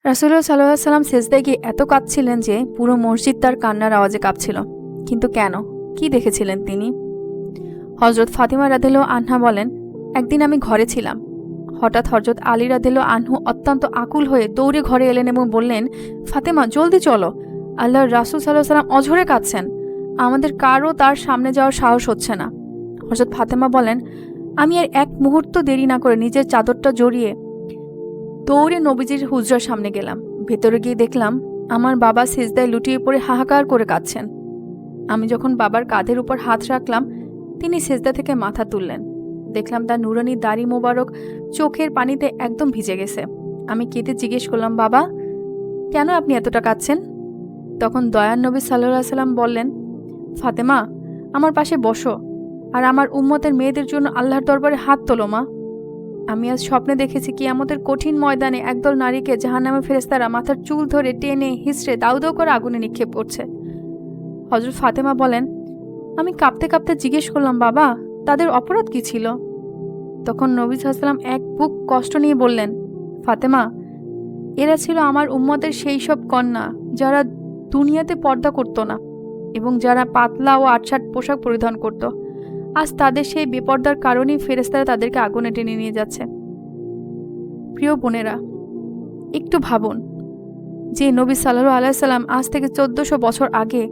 রাসূলুল্লাহ সাল্লাল্লাহু আলাইহি ওয়াসাল্লাম সেজদায় গিয়ে এত কাঁদছিলেন যে পুরো মসজিদ তার কান্নার আওয়াজে কাঁপছিল। কিন্তু কেন? কি দেখেছিলেন তিনি? হযরত ফাতিমা রাদিয়াল্লাহু আনহা বলেন, একদিন আমি ঘরে ছিলাম। হঠাৎ হযরত আলী রাদিয়াল্লাহু আনহু অত্যন্ত আকুল হয়ে দৌড়ে ঘরে এলেন এবং বললেন, ফাতেমা জলদি চলো, আল্লাহর রাসূল সাল্লাল্লাহু আলাইহি ওয়াসাল্লাম অঝরে কাঁদছেন, আমাদের কারও তার সামনে যাওয়ার সাহস হচ্ছে না। হযরত ফাতেমা বলেন, আমি আর এক মুহূর্ত দেরি না করে নিজের চাদরটা জড়িয়ে দৌড়ে নবীজির হুজরার সামনে গেলাম। ভেতরে গিয়ে দেখলাম আমার বাবা সিজদায় লুটিয়ে পড়ে হাহাকার করে কাঁদছেন। আমি যখন বাবার কাঁধের উপর হাত রাখলাম, তিনি সিজদা থেকে মাথা তুললেন। দেখলাম তার নুরানি দাড়ি মোবারক চোখের পানিতে একদম ভিজে গেছে। আমি কেঁদে জিজ্ঞেস করলাম, বাবা কেন আপনি এতটা কাঁদছেন? তখন দয়ার নবী সাল্লাল্লাহু আলাইহি সাল্লাম বললেন, ফাতেমা আমার পাশে বসো আর আমার উম্মতের মেয়েদের জন্য আল্লাহর দরবারে হাত তোলো মা। আমি আজ স্বপ্নে দেখেছি কিয়ামতের কঠিন ময়দানে একদল নারীকে জাহান্নামের ফেরেশতারা মাথার চুল ধরে টেনে হিঁচড়ে দাউ দাউ করে আগুনে নিক্ষেপ করছে। হযরত ফাতেমা বলেন, আমি কাঁপতে কাঁপতে জিজ্ঞেস করলাম, বাবা তাদের অপরাধ কি ছিল? তখন নবী সাল্লাল্লাহু আলাইহি ওয়াসাল্লাম এক বুক কষ্ট নিয়ে বললেন, ফাতেমা এরা ছিল আমার উম্মতের সেই সব কন্যা যারা দুনিয়াতে পর্দা করত না এবং যারা পাতলা ও আটসাট পোশাক পরিধান করত। আজ তাদের সেই বেপর্দার কারণেই ফেরেশতারা তাদেরকে আগুনে টেনে নিয়ে যাচ্ছে। প্রিয় বোনেরা, একটু ভাবুন যে নবী সাল্লাল্লাহু আলাইহি সাল্লাম আজ থেকে 1400 বছর আগে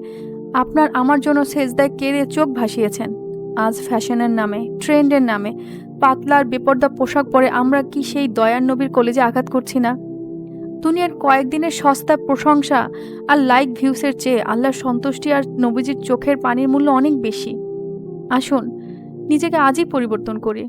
আপনার আমার জন্য সেজদায় কেঁদে চোখ ভাসিয়েছেন। আজ ফ্যাশনের নামে, ট্রেন্ডের নামে পাতলার বেপর্দা পোশাক পরে আমরা কি সেই দয়ার নবীর কলেজে আঘাত করছি না? দুনিয়ার কয়েকদিনের সস্তা প্রশংসা আর লাইক ভিউসের চেয়ে আল্লাহর সন্তুষ্টি আর নবীজির চোখের পানির মূল্য অনেক বেশি। আসুন নিজেকে আজই পরিবর্তন করি।